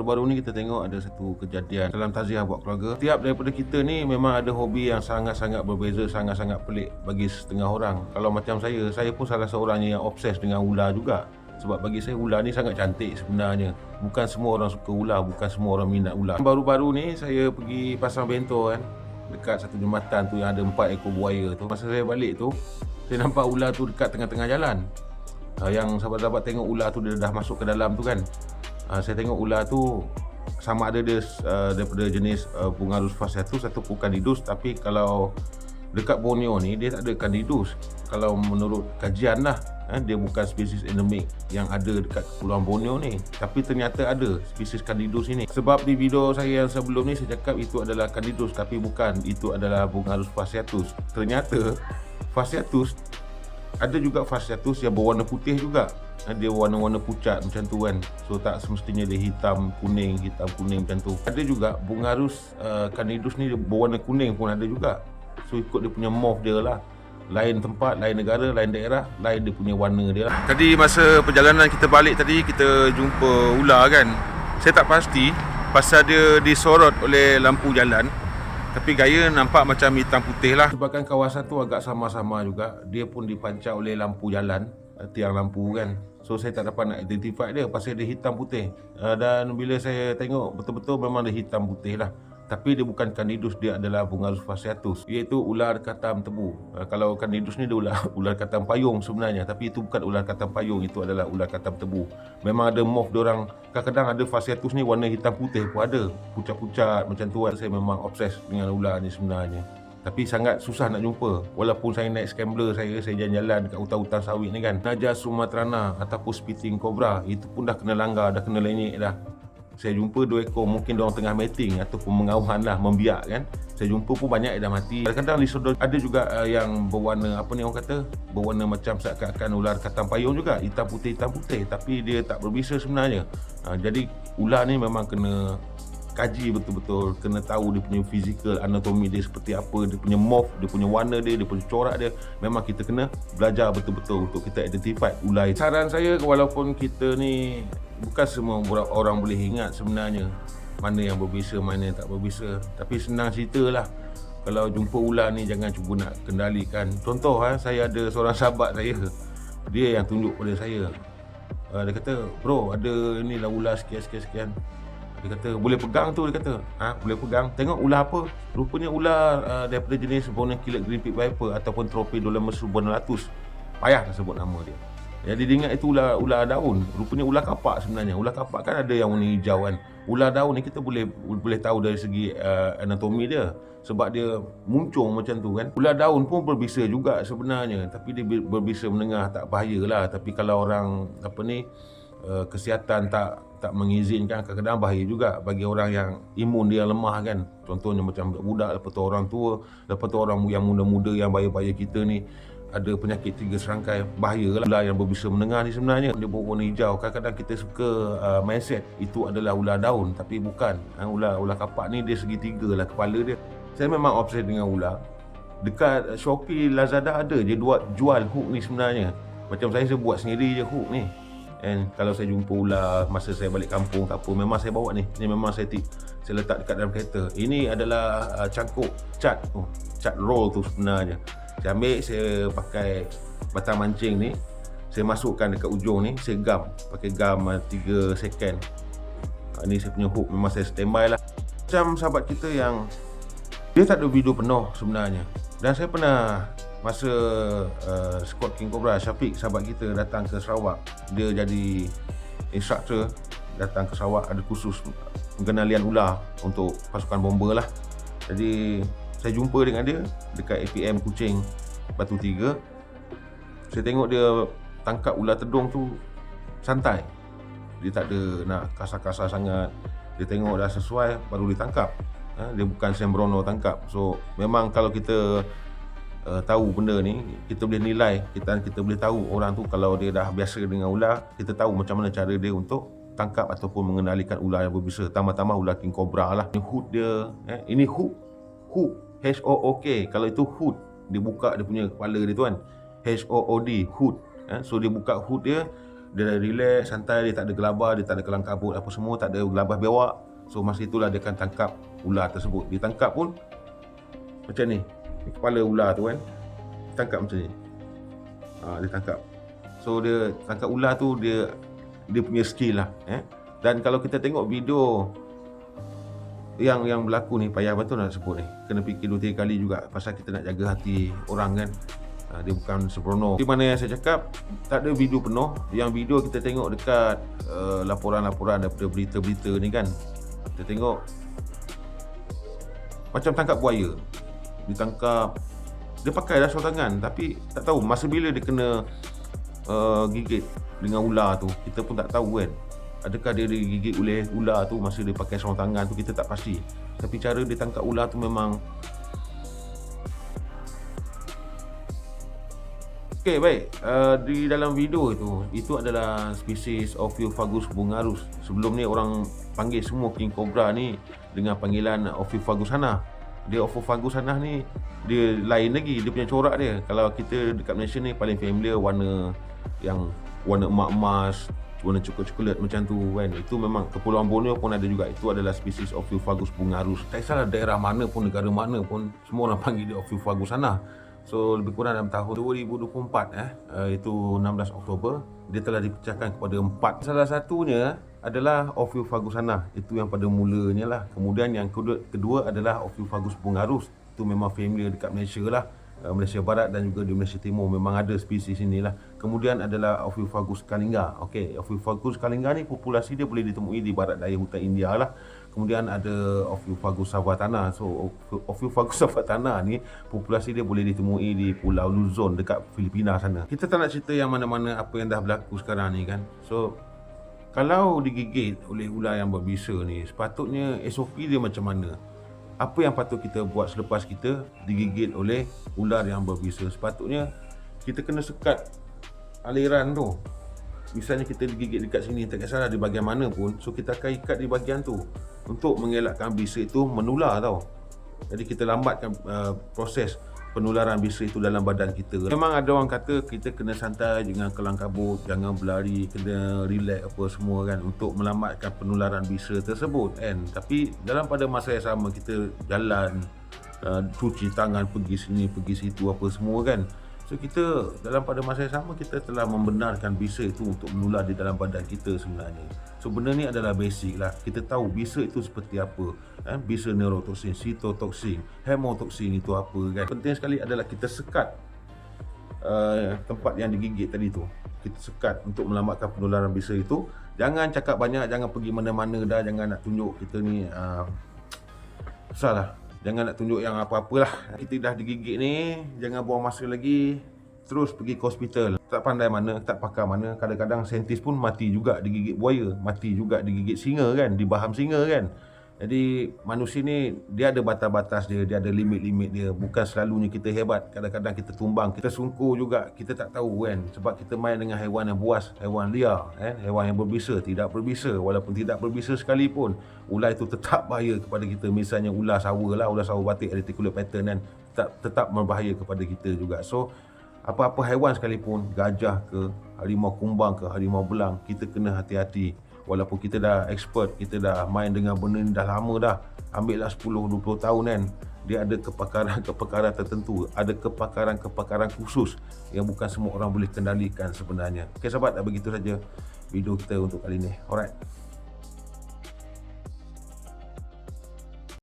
Baru ni kita tengok ada satu kejadian dalam taziah buat keluarga. Setiap daripada kita ni memang ada hobi yang sangat-sangat berbeza, sangat-sangat pelik bagi setengah orang. Kalau macam saya pun salah seorang yang obses dengan ular juga. Sebab bagi saya ular ni sangat cantik sebenarnya. Bukan semua orang suka ular, bukan semua orang minat ular. Baru-baru ni saya pergi pasang bentol kan, dekat satu jambatan tu yang ada 4 ekor buaya tu. Masa saya balik tu, saya nampak ular tu dekat tengah-tengah jalan. Yang sahabat-sahabat tengok ular tu dia dah masuk ke dalam tu kan. Saya tengok ular tu sama ada dia daripada jenis Bungarus fasciatus ataupun Candidus. Tapi kalau dekat Borneo ni dia tak ada Candidus. Kalau menurut kajian lah, dia bukan spesies endemik yang ada dekat Kepulauan Borneo ni. Tapi ternyata ada spesies Candidus ini. Sebab di video saya yang sebelum ni saya cakap itu adalah Candidus, tapi bukan, itu adalah Bungarus fasciatus. Ternyata fasciatus ada juga fasciatus yang berwarna putih juga. Dia warna-warna pucat macam tu kan. So tak semestinya dia hitam kuning macam tu. Ada juga Bungarus Candidus ni dia berwarna kuning pun ada juga. So ikut dia punya morph dia lah. Lain tempat, lain negara, lain daerah, lain dia punya warna dia lah. Tadi masa perjalanan kita balik tadi, kita jumpa ular kan. Saya tak pasti pasal dia disorot oleh lampu jalan, tapi gaya nampak macam hitam putih lah. Sebabkan kawasan tu agak sama-sama juga. Dia pun dipancar oleh lampu jalan, tiang lampu kan. So saya tak dapat nak identify dia pasal dia hitam putih. Dan bila saya tengok betul-betul memang dia hitam putih lah. Tapi dia bukan Candidus, dia adalah Bungarus fasciatus, iaitu ular katam tebu. Kalau Candidus ni dia ular katam payung sebenarnya, tapi itu bukan ular katam payung, itu adalah ular katam tebu. Memang ada morph diorang. Kadang-kadang ada fasciatus ni warna hitam putih pun ada, pucat-pucat macam tu kan. Saya memang obses dengan ular ni sebenarnya. Tapi sangat susah nak jumpa. Walaupun saya naik scrambler, saya jalan-jalan dekat hutan-hutan sawit ni kan. Najas sumatrana ataupun spitting cobra, itu pun dah kena langgar, dah kena lenyek dah. Saya jumpa 2 ekor, mungkin diorang tengah mating ataupun mengawan lah, membiak kan. Saya jumpa pun banyak yang dah mati. Kadang-kadang lisodon ada juga yang berwarna, apa ni orang kata, berwarna macam seakan-akan ular katam payung juga, hitam putih, tapi dia tak berbisa sebenarnya. Jadi ular ni memang kena kaji betul-betul, kena tahu dia punya physical anatomi dia seperti apa, dia punya morph, dia punya warna dia punya corak dia. Memang kita kena belajar betul-betul untuk kita identify ular. Saran saya, walaupun kita ni bukan semua orang boleh ingat sebenarnya mana yang berbisa, mana yang tak berbisa, tapi senang cerita lah. Kalau jumpa ular ni jangan cuba nak kendalikan. Contoh saya ada seorang sahabat saya, dia yang tunjuk pada saya. Dia kata, bro ada ni lah ular sekian. Dia kata boleh pegang tu, dia kata boleh pegang, tengok ular apa. Rupanya ular daripada jenis Borneo Killet Green Pig Viper ataupun Tropidolemus subordinatus. Payah nak sebut nama dia. Jadi dia ingat itu ular daun. Rupanya ular kapak sebenarnya. Ular kapak kan ada yang warna hijau kan. Ular daun ni kita boleh tahu dari segi anatomi dia, sebab dia muncung macam tu kan. Ular daun pun berbisa juga sebenarnya, tapi dia berbisa menengah, tak bahayalah. Tapi kalau orang kesihatan tak mengizinkan, kadang-kadang bahaya juga bagi orang yang imun dia lemah kan. Contohnya macam budak, lepas tu orang tua, lepas tu orang yang muda-muda yang bahaya-bahaya kita ni ada penyakit 3 serangkai, bahayalah. Ular yang berbisa menengah ni sebenarnya dia berwarna hijau. Kadang-kadang kita suka mindset itu adalah ular daun, tapi bukan. Ular kapak ni dia segitiga lah kepala dia. Saya memang obses dengan ular. Dekat Shopee, Lazada ada je jual hook ni sebenarnya. Macam saya buat sendiri je hook ni. And kalau saya jumpa ular masa saya balik kampung tak apa, memang saya bawa ni. Ni memang saya letak dekat dalam kereta. Ini adalah cangkuk cat roll tu sebenarnya. Saya ambil, saya pakai batang mancing ni, saya masukkan dekat ujung ni, saya gam pakai gam 3 second. Ni saya punya hook, memang saya standby lah. Macam sahabat kita yang dia tak ada video penuh sebenarnya. Dan saya pernah masa Squad King Cobra, Syafiq sahabat kita datang ke Sarawak, dia jadi instructor, datang ke Sarawak, ada kursus pengenalian ular untuk pasukan bomber lah. Jadi saya jumpa dengan dia dekat APM Kuching Batu 3. Saya tengok dia tangkap ular tedung tu santai. Dia tak ada nak kasar-kasar sangat. Dia tengok dah sesuai baru ditangkap. Dia bukan sembrono tangkap. So memang kalau kita tahu benda ni, kita boleh nilai, kita boleh tahu orang tu kalau dia dah biasa dengan ular, kita tahu macam mana cara dia untuk tangkap ataupun mengendalikan ular yang berbisa. Tambah-tambah ular king cobra lah. Ini hood dia, ini hook H-O-O-K. Kalau itu hood, dia buka dia punya kepala dia tu kan, H-O-O-D, hood. So dia buka hood dia, Dia relax, santai, dia tak ada gelabah, dia tak ada kelang kabut apa semua, tak ada gelabah bewak. So masa itulah dia akan tangkap ular tersebut. Dia tangkap pun macam ni kepala ular tu kan, tangkap macam ni. Dia tangkap. So dia tangkap ular tu, dia punya skill lah. Dan kalau kita tengok video yang berlaku ni, payah betul nak sebut ni. Kena fikir 2-3 kali juga pasal kita nak jaga hati orang kan. Dia bukan sembrono. Di mana yang saya cakap, tak ada video penuh. Yang video kita tengok dekat laporan-laporan daripada berita-berita ni kan, kita tengok macam tangkap buaya. Ditangkap, dia pakai dah sarung tangan, tapi tak tahu masa bila dia kena gigit dengan ular tu, kita pun tak tahu kan. Adakah dia digigit oleh ular tu masa dia pakai sarung tangan tu, kita tak pasti. Tapi cara dia tangkap ular tu memang okey, baik. Di dalam video itu adalah spesies Ophiophagus bungarus. Sebelum ni orang panggil semua king cobra ni dengan panggilan Ophiophagus hana. Dia Ophiophagus hana ni dia lain lagi, dia punya corak dia. Kalau kita dekat Malaysia ni paling familiar warna yang warna emas-emas, warna coklat-coklat macam tu kan. Itu memang Kepulauan Borneo pun ada juga. Itu adalah spesies Ophiophagus bungarus. Tak kisahlah daerah mana pun, negara mana pun, semua orang panggil dia Ophiophagus hana. So lebih kurang dalam tahun 2024 itu 16 Oktober, dia telah dipecahkan kepada 4. Salah satunya adalah Ophiophagus hana, itu yang pada mulanya lah. Kemudian yang kedua adalah Ophiophagus bungarus. Itu memang familiar dekat Malaysia lah, Malaysia Barat dan juga di Malaysia Timur memang ada spesies inilah. Kemudian adalah Ophiophagus kalinga. Okey, Ophiophagus kalinga ni populasi dia boleh ditemui di barat daya hutan India lah. Kemudian ada Ophiophagus savatana. So Ophiophagus savatana ni populasi dia boleh ditemui di Pulau Luzon dekat Filipina sana. Kita tak nak cerita yang mana-mana apa yang dah berlaku sekarang ni kan. So kalau digigit oleh ular yang berbisa ni, sepatutnya SOP dia macam mana? Apa yang patut kita buat selepas kita digigit oleh ular yang berbisa? Sepatutnya kita kena sekat aliran tu. Misalnya kita digigit dekat sini, tak kisahlah di bahagian mana pun, so kita akan ikat di bahagian tu untuk mengelakkan bisa itu menular tau. Jadi kita lambatkan proses penularan bisa itu dalam badan kita. Memang ada orang kata kita kena santai, jangan kelang kabut, jangan berlari, kena relax apa semua kan, untuk melambatkan penularan bisa tersebut kan. Tapi dalam pada masa yang sama kita jalan, cuci tangan, pergi sini, pergi situ apa semua kan. So kita dalam pada masa yang sama kita telah membenarkan bisa itu untuk menular di dalam badan kita sebenarnya. So benda ni adalah basic lah. Kita tahu bisa itu seperti apa, bisa neurotoksin, sitotoksin, hemotoksin itu apa kan. Penting sekali adalah kita sekat tempat yang digigit tadi tu. Kita sekat untuk melambatkan penularan bisa itu. Jangan cakap banyak, jangan pergi mana-mana dah, jangan nak tunjuk kita ni susah lah. Jangan nak tunjuk yang apa-apalah. Kita dah digigit ni, jangan buang masa lagi, terus pergi ke hospital. Tak pandai mana, tak pakar mana, kadang-kadang saintis pun mati juga digigit buaya, mati juga digigit singa kan, dibaham singa kan. Jadi manusia ni dia ada batas-batas dia, dia ada limit-limit dia. Bukan selalunya kita hebat, kadang-kadang kita tumbang, kita sungkur juga, kita tak tahu kan. Sebab kita main dengan haiwan yang buas, haiwan liar, haiwan yang berbisa, tidak berbisa. Walaupun tidak berbisa sekalipun, ular itu tetap bahaya kepada kita. Misalnya ular sawa lah, ular sawa batik reticulate pattern kan, tetap berbahaya kepada kita juga. So apa-apa haiwan sekalipun, gajah ke, harimau kumbang ke, harimau belang, kita kena hati-hati. Walaupun kita dah expert, kita dah main dengan benda ni dah lama dah, ambil lah 10-20 tahun kan, dia ada kepakaran tertentu, ada kepakaran khusus yang bukan semua orang boleh kendalikan sebenarnya. Okay sahabat, dah begitu saja video kita untuk kali ni. Alright.